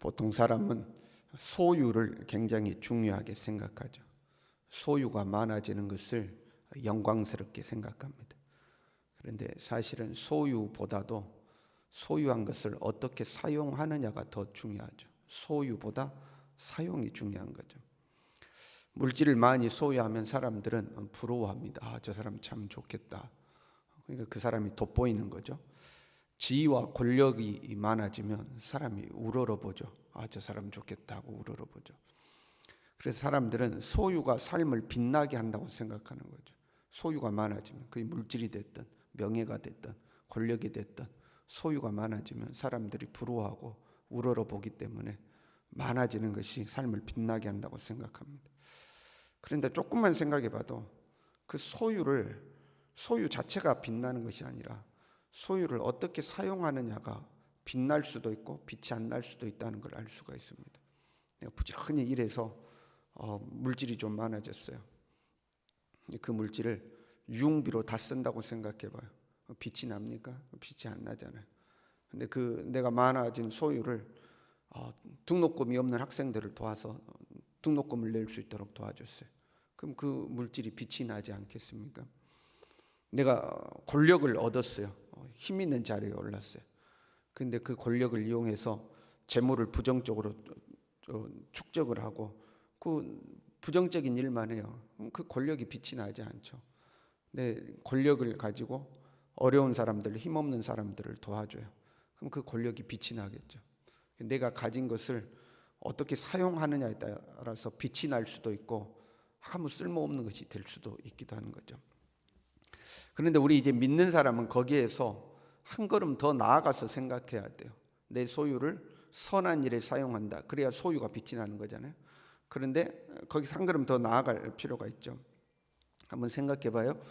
보통 사람은 소유를 굉장히 중요하게 생각하죠. 소유가 많아지는 것을 영광스럽게 생각합니다. 그런데 사실은 소유보다도 소유한 것을 어떻게 사용하느냐가 더 중요하죠. 소유보다 사용이 중요한 거죠. 물질을 많이 소유하면 사람들은 부러워합니다. 아, 저 사람 참 좋겠다. 그러니까 그 사람이 돋보이는 거죠. 지위와 권력이 많아지면 사람이 우러러보죠. 아, 저 사람 좋겠다 하고 우러러보죠. 그래서 사람들은 소유가 삶을 빛나게 한다고 생각하는 거죠. 소유가 많아지면 그게 물질이 됐든 명예가 됐든 권력이 됐든 소유가 많아지면 사람들이 부러워하고 우러러보기 때문에 많아지는 것이 삶을 빛나게 한다고 생각합니다. 그런데 조금만 생각해 봐도 그 소유 자체가 빛나는 것이 아니라 소유를 어떻게 사용하느냐가 빛날 수도 있고 빛이 안 날 수도 있다는 걸 알 수가 있습니다. 내가 부지런히 일해서 물질이 좀 많아졌어요. 그 물질을 유흥비로 다 쓴다고 생각해 봐요. 빛이 납니까? 빛이 안 나잖아요. 근데 그 내가 많아진 소유를 등록금이 없는 학생들을 도와서 등록금을 낼 수 있도록 도와줬어요. 그럼 그 물질이 빛이 나지 않겠습니까? 내가 권력을 얻었어요. 힘 있는 자리에 올랐어요. 근데 그 권력을 이용해서 재물을 부정적으로 축적을 하고 그 부정적인 일만 해요. 그 권력이 빛이 나지 않죠. 내 권력을 가지고 어려운 사람들, 힘없는 사람들을 도와줘요. 그럼 그 권력이 빛이 나겠죠. 내가 가진 것을 어떻게 사용하느냐에 따라서 빛이 날 수도 있고 아무 쓸모없는 것이 될 수도 있기도 하는 거죠. 그런데 우리 이제 믿는 사람은 거기에서 한 걸음 더 나아가서 생각해야 돼요. 내 소유를 선한 일에 사용한다. 그래야 소유가 빛이 나는 거잖아요. 그런데 거기서 한 걸음 더 나아갈 필요가 있죠. 한번 생각해 봐요.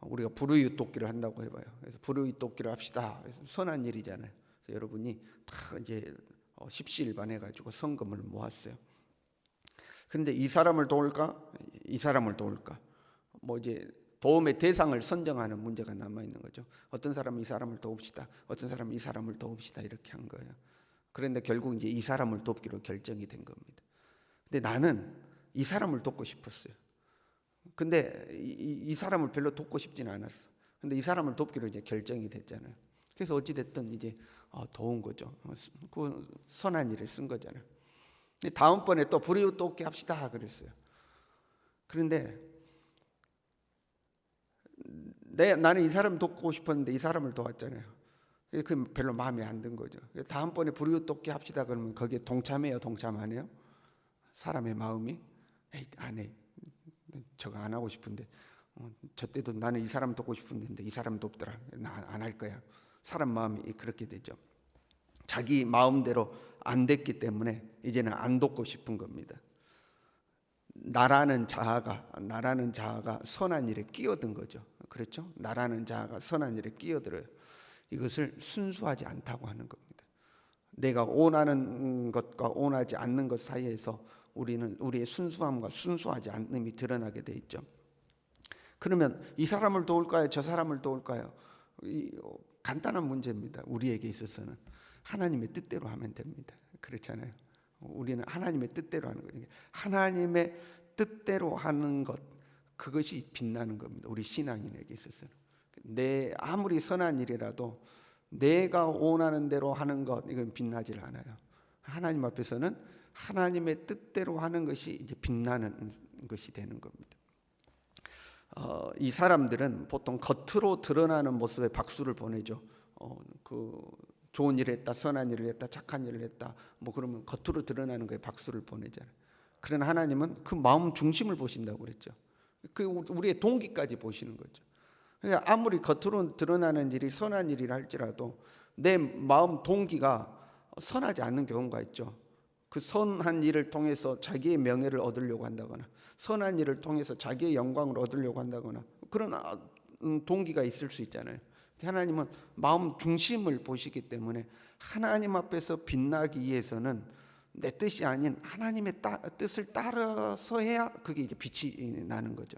우리가 불우이웃 돕기를 한다고 해봐요. 그래서 불우이웃 돕기를 합시다. 선한 일이잖아요. 그래서 여러분이 다 이제 십시일반 해가지고 성금을 모았어요. 그런데 이 사람을 도울까? 이 사람을 도울까? 뭐 이제 도움의 대상을 선정하는 문제가 남아 있는 거죠. 어떤 사람은 이 사람을 도웁시다. 어떤 사람은 이 사람을 도웁시다. 이렇게 한 거예요. 그런데 결국 이제 이 사람을 돕기로 결정이 된 겁니다. 근데 나는 이 사람을 돕고 싶었어요. 근데 이 사람을 별로 돕고 싶지는 않았어. 근데 이 사람을 돕기로 이제 결정이 됐잖아요. 그래서 어찌 됐든 이제 도운 거죠. 그 선한 일을 쓴 거잖아요. 근데 다음번에 또 불이웃 돕기 합시다 그랬어요. 그런데 나는 이 사람 돕고 싶었는데 이 사람을 도왔잖아요. 그 별로 마음에 안 든 거죠. 다음번에 불이웃 돕기 합시다 그러면 거기에 동참해요, 동참 안 해요? 사람의 마음이 에이, 안 해. 저거 안 하고 싶은데 저 때도 나는 이 사람 돕고 싶은데 이 사람 돕더라. 나 안 할 거야. 사람 마음이 그렇게 되죠. 자기 마음대로 안 됐기 때문에 이제는 안 돕고 싶은 겁니다. 나라는 자아가 선한 일에 끼어든 거죠. 그렇죠? 나라는 자아가 선한 일에 끼어들어요. 이것을 순수하지 않다고 하는 겁니다. 내가 원하는 것과 원하지 않는 것 사이에서 우리는 우리의 순수함과 순수하지 않음이 드러나게 돼 있죠. 그러면 이 사람을 도울까요? 저 사람을 도울까요? 간단한 문제입니다. 우리에게 있어서는 하나님의 뜻대로 하면 됩니다. 그렇잖아요. 우리는 하나님의 뜻대로 하는 거예요. 하나님의 뜻대로 하는 것, 그것이 빛나는 겁니다. 우리 신앙인에게 있어서는. 내 아무리 선한 일이라도 내가 원하는 대로 하는 것, 이건 빛나질 않아요. 하나님 앞에서는 하나님의 뜻대로 하는 것이 이제 빛나는 것이 되는 겁니다. 이 사람들은 보통 겉으로 드러나는 모습에 박수를 보내죠. 그 좋은 일을 했다, 선한 일을 했다, 착한 일을 했다. 뭐 그러면 겉으로 드러나는 거에 박수를 보내잖아요. 그러나 하나님은 그 마음 중심을 보신다고 그랬죠. 그 우리의 동기까지 보시는 거죠. 그러니까 아무리 겉으로 드러나는 일이 선한 일이라 할지라도 내 마음 동기가 선하지 않는 경우가 있죠. 그 선한 일을 통해서 자기의 명예를 얻으려고 한다거나 선한 일을 통해서 자기의 영광을 얻으려고 한다거나 그런 동기가 있을 수 있잖아요. 하나님은 마음 중심을 보시기 때문에 하나님 앞에서 빛나기 위해서는 내 뜻이 아닌 하나님의 뜻을 따라서 해야 그게 이제 빛이 나는 거죠.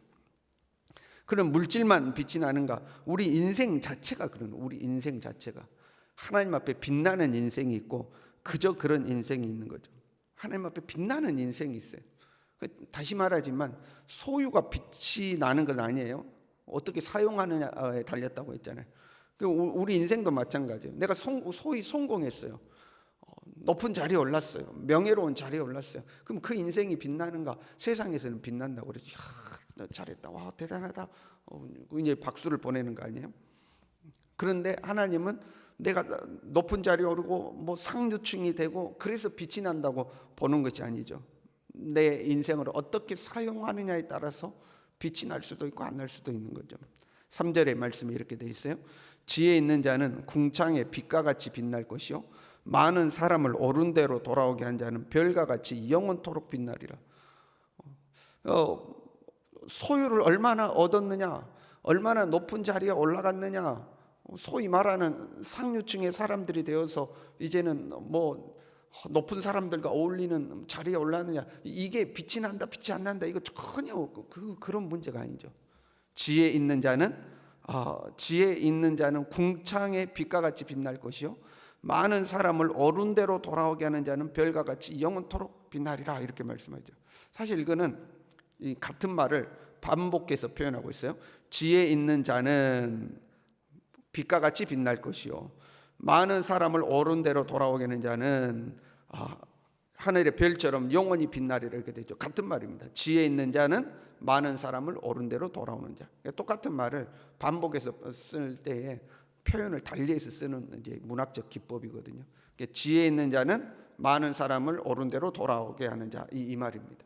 그런 물질만 빛이 나는가? 우리 인생 자체가 그런 우리 인생 자체가 하나님 앞에 빛나는 인생이 있고 그저 그런 인생이 있는 거죠. 하나님 앞에 빛나는 인생이 있어요. 다시 말하지만 소유가 빛이 나는 건 아니에요. 어떻게 사용하느냐에 달렸다고 했잖아요. 우리 인생도 마찬가지예요. 내가 소위 성공했어요. 높은 자리에 올랐어요. 명예로운 자리에 올랐어요. 그럼 그 인생이 빛나는가? 세상에서는 빛난다고 그러지. 야, 잘했다. 와, 대단하다. 이제 박수를 보내는 거 아니에요? 그런데 하나님은 내가 높은 자리에 오르고 뭐 상류층이 되고 그래서 빛이 난다고 보는 것이 아니죠. 내 인생을 어떻게 사용하느냐에 따라서 빛이 날 수도 있고 안 날 수도 있는 거죠. 3절의 말씀이 이렇게 돼 있어요. 지혜 있는 자는 궁창의 빛과 같이 빛날 것이요 많은 사람을 옳은 대로 돌아오게 한 자는 별과 같이 영원토록 빛나리라. 소유를 얼마나 얻었느냐, 얼마나 높은 자리에 올라갔느냐, 소위 말하는 상류층의 사람들이 되어서 이제는 뭐 높은 사람들과 어울리는 자리에 올랐느냐, 이게 빛이 난다 빛이 안 난다, 이거 전혀 그런 문제가 아니죠. 지혜 있는 자는 궁창의 빛과 같이 빛날 것이요 많은 사람을 옳은 대로 돌아오게 하는 자는 별과 같이 영원토록 빛나리라, 이렇게 말씀하죠. 사실 이거는 이 같은 말을 반복해서 표현하고 있어요. 지혜 있는 자는 빛과 같이 빛날 것이요 많은 사람을 옳은 대로 돌아오게 하는 자는 하늘의 별처럼 영원히 빛나리라, 이렇게 되죠. 같은 말입니다. 지혜 있는 자는 많은 사람을 옳은 대로 돌아오는 자. 똑같은 말을 반복해서 쓸 때에 표현을 달리해서 쓰는 이제 문학적 기법이거든요. 지혜 있는 자는 많은 사람을 옳은 대로 돌아오게 하는 자, 이 말입니다.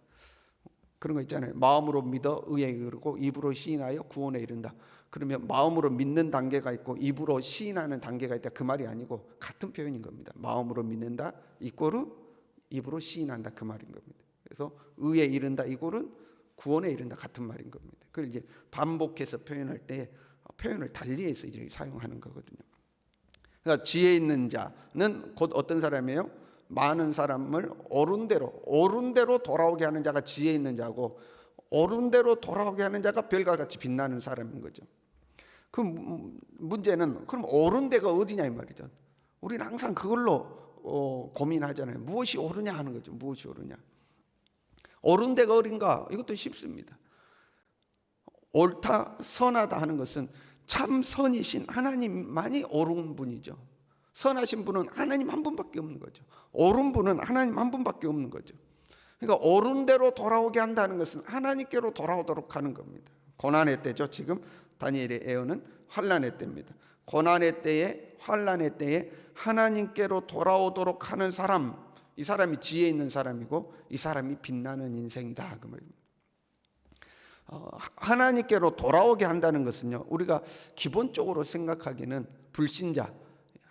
그런 거 있잖아요. 마음으로 믿어 의에 이르고 입으로 시인하여 구원에 이른다. 그러면 마음으로 믿는 단계가 있고 입으로 시인하는 단계가 있다, 그 말이 아니고 같은 표현인 겁니다. 마음으로 믿는다 이꼴은 입으로 시인한다, 그 말인 겁니다. 그래서 의에 이른다 이꼴은 구원에 이른다, 같은 말인 겁니다. 그걸 이제 반복해서 표현할 때 표현을 달리해서 이제 사용하는 거거든요. 그러니까 지혜 있는 자는 곧 어떤 사람이에요? 많은 사람을 옳은 대로 돌아오게 하는 자가 지혜 있는 자고, 옳은 대로 돌아오게 하는 자가 별과 같이 빛나는 사람인 거죠. 그 문제는 그럼 옳은 데가 어디냐 이 말이죠. 우리는 항상 그걸로 고민하잖아요. 무엇이 옳으냐 하는 거죠. 무엇이 옳으냐. 옳은 데가 어딘가? 이것도 쉽습니다. 옳다, 선하다 하는 것은 참 선이신 하나님만이 옳은 분이죠. 선하신 분은 하나님 한 분밖에 없는 거죠. 옳은 분은 하나님 한 분밖에 없는 거죠. 그러니까 옳은 대로 돌아오게 한다는 것은 하나님께로 돌아오도록 하는 겁니다. 고난의 때죠. 지금 다니엘의 예언은 환난의 때입니다. 고난의 때에, 환난의 때에 하나님께로 돌아오도록 하는 사람, 이 사람이 지혜 있는 사람이고 이 사람이 빛나는 인생이다, 그 말입니다. 하나님께로 돌아오게 한다는 것은요, 우리가 기본적으로 생각하기는 불신자,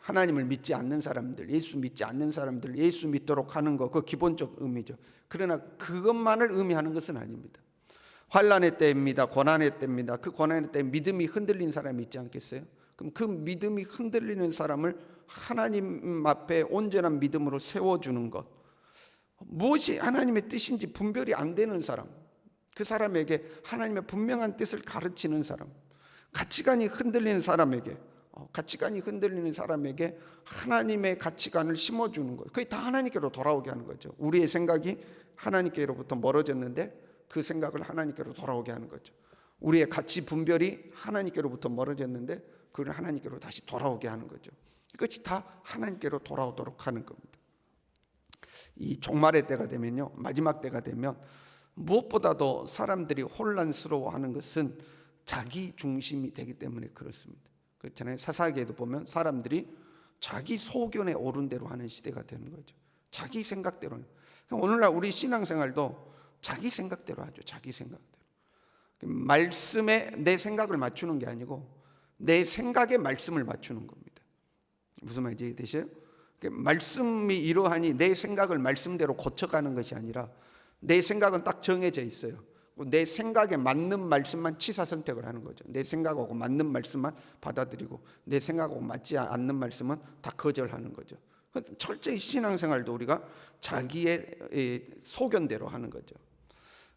하나님을 믿지 않는 사람들, 예수 믿지 않는 사람들 예수 믿도록 하는 거, 그 기본적 의미죠. 그러나 그것만을 의미하는 것은 아닙니다. 환난의 때입니다. 고난의 때입니다. 그 고난의 때 믿음이 흔들린 사람이 있지 않겠어요? 그럼 그 믿음이 흔들리는 사람을 하나님 앞에 온전한 믿음으로 세워주는 것, 무엇이 하나님의 뜻인지 분별이 안 되는 사람, 그 사람에게 하나님의 분명한 뜻을 가르치는 사람, 가치관이 흔들리는 사람에게 하나님의 가치관을 심어주는 것, 그게 다 하나님께로 돌아오게 하는 거죠. 우리의 생각이 하나님께로부터 멀어졌는데 그 생각을 하나님께로 돌아오게 하는 거죠. 우리의 가치 분별이 하나님께로부터 멀어졌는데 그걸 하나님께로 다시 돌아오게 하는 거죠. 이것이 다 하나님께로 돌아오도록 하는 겁니다. 이 종말의 때가 되면요, 마지막 때가 되면 무엇보다도 사람들이 혼란스러워하는 것은 자기 중심이 되기 때문에 그렇습니다. 그렇잖아요. 사사기에도 보면 사람들이 자기 소견에 오른 대로 하는 시대가 되는 거죠. 자기 생각대로. 오늘날 우리 신앙생활도 자기 생각대로 하죠. 자기 생각대로. 말씀에 내 생각을 맞추는 게 아니고 내 생각에 말씀을 맞추는 겁니다. 무슨 말인지 이해되세요? 말씀이 이러하니 내 생각을 말씀대로 고쳐가는 것이 아니라 내 생각은 딱 정해져 있어요. 내 생각에 맞는 말씀만 취사 선택을 하는 거죠. 내 생각하고 맞는 말씀만 받아들이고 내 생각하고 맞지 않는 말씀은 다 거절하는 거죠. 철저히 신앙생활도 우리가 자기의 소견대로 하는 거죠.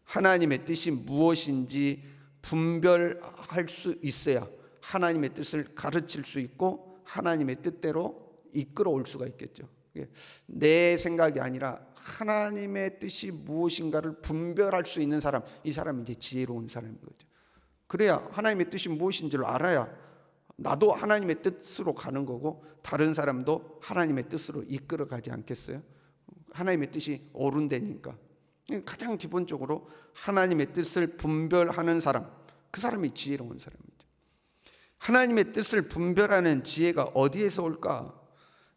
하나님의 뜻이 무엇인지 분별할 수 있어야 하나님의 뜻을 가르칠 수 있고 하나님의 뜻대로 이끌어 올 수가 있겠죠. 내 생각이 아니라 하나님의 뜻이 무엇인가를 분별할 수 있는 사람, 이 사람이 이제 지혜로운 사람인 거죠. 그래야 하나님의 뜻이 무엇인지를 알아야 나도 하나님의 뜻으로 가는 거고 다른 사람도 하나님의 뜻으로 이끌어 가지 않겠어요? 하나님의 뜻이 옳은데니까. 가장 기본적으로 하나님의 뜻을 분별하는 사람, 그 사람이 지혜로운 사람이죠. 하나님의 뜻을 분별하는 지혜가 어디에서 올까?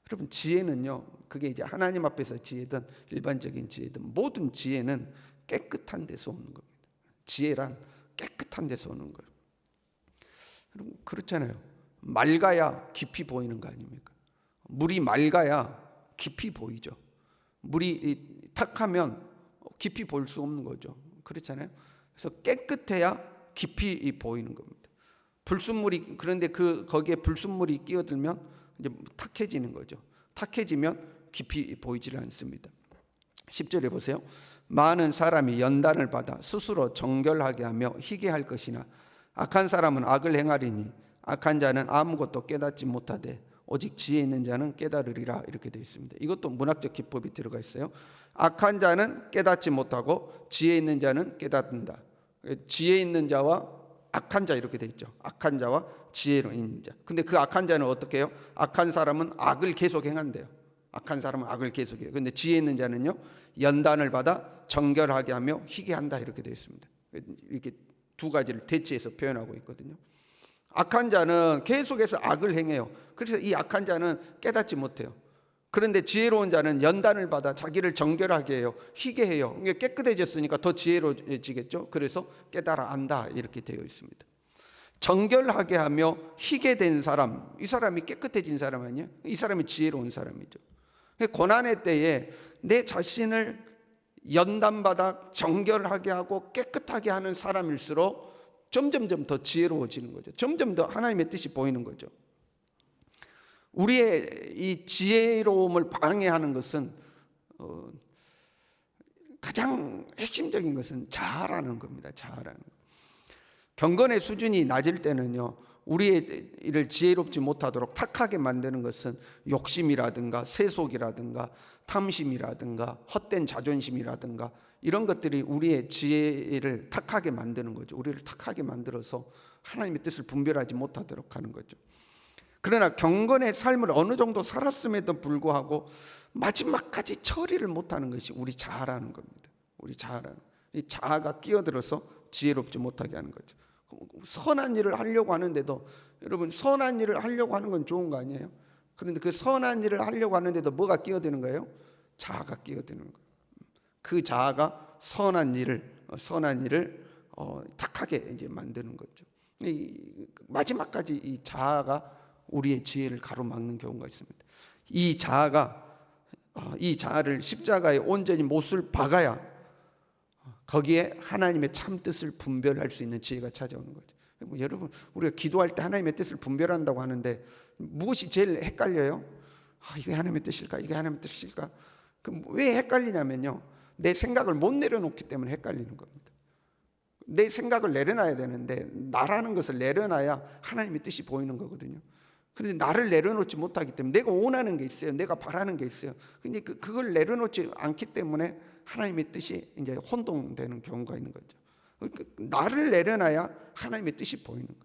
여러분, 지혜는요, 그게 이제 하나님 앞에서 지혜든 일반적인 지혜든 모든 지혜는 깨끗한 데서 오는 겁니다. 지혜란 깨끗한 데서 오는 거예요. 여러분, 그렇잖아요. 맑아야 깊이 보이는 거 아닙니까? 물이 맑아야 깊이 보이죠. 물이 탁하면 깊이 볼 수 없는 거죠. 그렇잖아요. 그래서 깨끗해야 깊이 보이는 겁니다. 불순물이, 그런데 거기에 불순물이 끼어들면 이제 탁해지는 거죠. 탁해지면 깊이 보이질 않습니다. 10절에 보세요. 많은 사람이 연단을 받아 스스로 정결하게 하며 희게 할 것이나 악한 사람은 악을 행하리니 악한 자는 아무것도 깨닫지 못하되 오직 지혜 있는 자는 깨달으리라, 이렇게 되어 있습니다. 이것도 문학적 기법이 들어가 있어요. 악한 자는 깨닫지 못하고 지혜 있는 자는 깨닫는다. 지혜 있는 자와 악한 자, 이렇게 되어 있죠. 악한 자와 지혜로 있는 자. 근데 그 악한 자는 어떻게 해요? 악한 사람은 악을 계속 행한대요. 악한 사람은 악을 계속 해요. 근데 지혜 있는 자는요, 연단을 받아 정결하게 하며 희게 한다, 이렇게 되어 있습니다. 이렇게 두 가지를 대치해서 표현하고 있거든요. 악한 자는 계속해서 악을 행해요. 그래서 이 악한 자는 깨닫지 못해요. 그런데 지혜로운 자는 연단을 받아 자기를 정결하게 해요. 희게 해요. 이게 깨끗해졌으니까 더 지혜로워지겠죠. 그래서 깨달아 안다, 이렇게 되어 있습니다. 정결하게 하며 희게 된 사람, 이 사람이 깨끗해진 사람 아니에요? 이 사람이 지혜로운 사람이죠. 고난의 때에 내 자신을 연단받아 정결하게 하고 깨끗하게 하는 사람일수록 점점점 더 지혜로워지는 거죠. 점점 더 하나님의 뜻이 보이는 거죠. 우리의 이 지혜로움을 방해하는 것은 가장 핵심적인 것은 자아라는 겁니다. 자아라는 것. 경건의 수준이 낮을 때는요, 우리의 일을 지혜롭지 못하도록 탁하게 만드는 것은 욕심이라든가 세속이라든가 탐심이라든가 헛된 자존심이라든가 이런 것들이 우리의 지혜를 탁하게 만드는 거죠. 우리를 탁하게 만들어서 하나님의 뜻을 분별하지 못하도록 하는 거죠. 그러나 경건의 삶을 어느 정도 살았음에도 불구하고 마지막까지 처리를 못하는 것이 우리 자아라는 겁니다. 우리 자아라는, 이 자아가 끼어들어서 지혜롭지 못하게 하는 거죠. 선한 일을 하려고 하는데도, 여러분, 선한 일을 하려고 하는 건 좋은 거 아니에요? 그런데 그 선한 일을 하려고 하는데도 뭐가 끼어드는 거예요? 자아가 끼어드는 거예요. 그 자아가 선한 일을 탁하게 이제 만드는 거죠. 마지막까지 이 자아가 우리의 지혜를 가로막는 경우가 있습니다. 이 자아를 십자가에 온전히 못을 박아야 거기에 하나님의 참 뜻을 분별할 수 있는 지혜가 찾아오는 거죠. 여러분, 우리가 기도할 때 하나님의 뜻을 분별한다고 하는데 무엇이 제일 헷갈려요? 이게 하나님의 뜻일까? 이게 하나님의 뜻일까? 그럼 왜 헷갈리냐면요, 내 생각을 못 내려놓기 때문에 헷갈리는 겁니다. 내 생각을 내려놔야 되는데 나라는 것을 내려놔야 하나님의 뜻이 보이는 거거든요. 그런데 나를 내려놓지 못하기 때문에 내가 원하는 게 있어요. 내가 바라는 게 있어요. 근데 그걸 내려놓지 않기 때문에 하나님의 뜻이 이제 혼동되는 경우가 있는 거죠. 나를 내려놔야 하나님의 뜻이 보이는 거예요.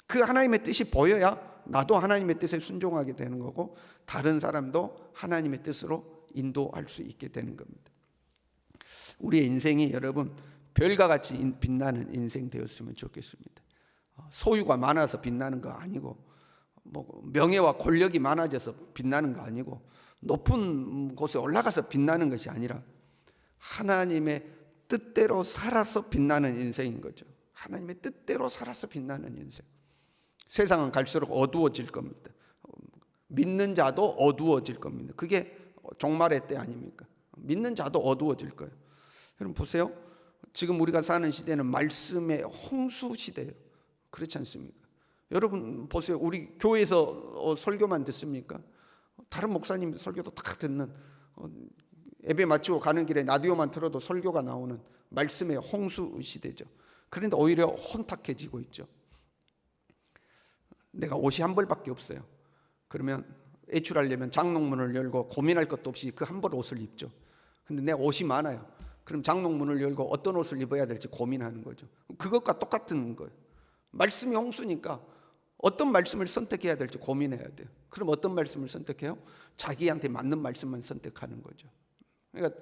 그 하나님의 뜻이 보여야 나도 하나님의 뜻에 순종하게 되는 거고 다른 사람도 하나님의 뜻으로 인도할 수 있게 되는 겁니다. 우리의 인생이 여러분 별과 같이 빛나는 인생 되었으면 좋겠습니다. 소유가 많아서 빛나는 거 아니고, 명예와 권력이 많아져서 빛나는 거 아니고, 높은 곳에 올라가서 빛나는 것이 아니라 하나님의 뜻대로 살아서 빛나는 인생인 거죠. 하나님의 뜻대로 살아서 빛나는 인생. 세상은 갈수록 어두워질 겁니다. 믿는 자도 어두워질 겁니다. 그게 종말의 때 아닙니까? 믿는 자도 어두워질 거예요. 여러분 보세요. 지금 우리가 사는 시대는 말씀의 홍수 시대예요. 그렇지 않습니까? 여러분 보세요. 우리 교회에서 설교만 듣습니까? 다른 목사님 설교도 다 듣는, 예배 마치고 가는 길에 라디오만 틀어도 설교가 나오는 말씀의 홍수 시대죠. 그런데 오히려 혼탁해지고 있죠. 내가 옷이 한 벌밖에 없어요. 그러면 외출하려면 장롱문을 열고 고민할 것도 없이 그 한 벌 옷을 입죠. 근데 내 옷이 많아요. 그럼 장롱문을 열고 어떤 옷을 입어야 될지 고민하는 거죠. 그것과 똑같은 거예요. 말씀이 홍수니까 어떤 말씀을 선택해야 될지 고민해야 돼요. 그럼 어떤 말씀을 선택해요? 자기한테 맞는 말씀만 선택하는 거죠. 그러니까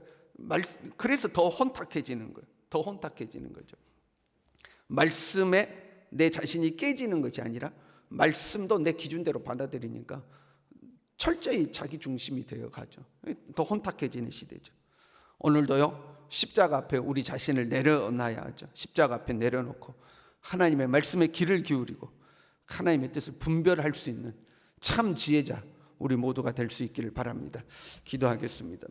그래서 더 혼탁해지는 거예요. 더 혼탁해지는 거죠. 말씀에 내 자신이 깨지는 것이 아니라 말씀도 내 기준대로 받아들이니까 철저히 자기 중심이 되어 가죠. 더 혼탁해지는 시대죠. 오늘도요, 십자가 앞에 우리 자신을 내려놔야 하죠. 십자가 앞에 내려놓고 하나님의 말씀에 귀를 기울이고 하나님의 뜻을 분별할 수 있는 참 지혜자 우리 모두가 될 수 있기를 바랍니다. 기도하겠습니다.